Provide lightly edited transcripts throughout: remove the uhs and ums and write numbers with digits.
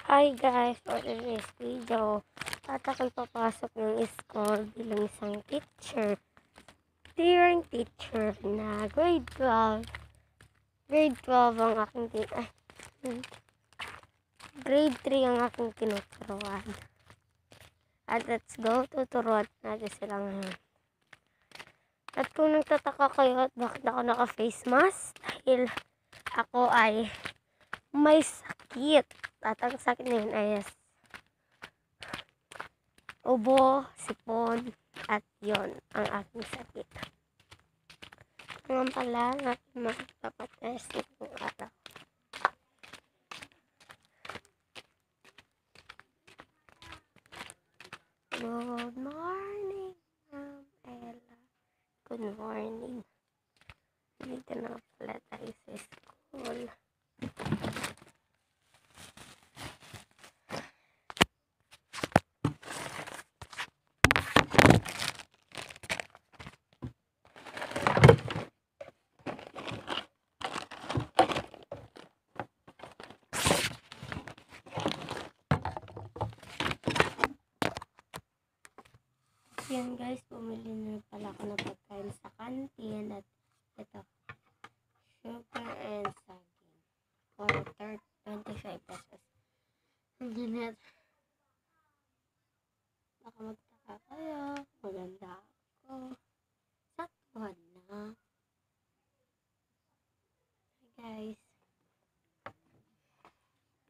Hi guys, for today's video, at ako'y papasok ng school bilang isang teacher. Tiring teacher na grade 12. Grade 12 ang aking grade 3 ang aking tinuturuan. At let's go, tuturuan natin sila ngayon. At kung nagtataka kayo at bakit ako naka-face mask, dahil ako ay may sakit. At ang sakit na yun ay ubo, sipon, at yon ang aking sakit. Ngayon pala ang aking magpapatest itong araw. Good morning, Ma'am Ella. Good morning. Dito na pala tayo sa school. Yan guys, bumili na pala ako ng pagkain sa kantin at ito, sugar and saging for 25 pesos. Ang ganit. Baka magtaka kayo, maganda ako. Saktuhan na. Hi guys.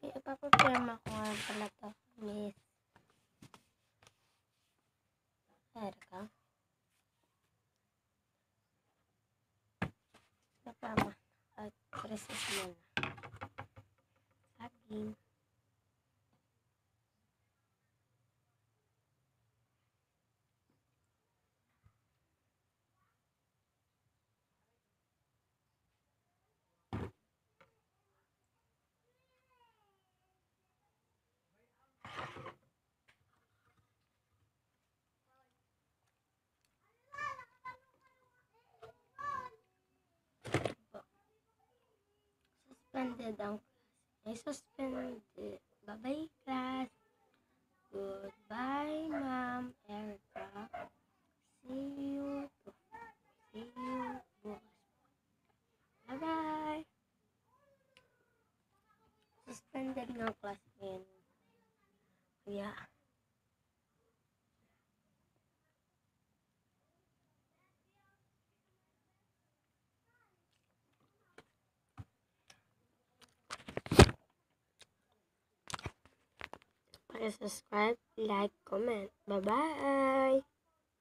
Okay, ipapapirma ko nga pala to, Miss. Erika. Napama. At process mo na. Saging. Suspended ang class. Ay, suspended. Bye-bye, class. Goodbye, Ma'am Erica. See you bukas. Bye-bye. Suspended ng class ngayon. Kaya, subscribe, like, comment. Bye-bye!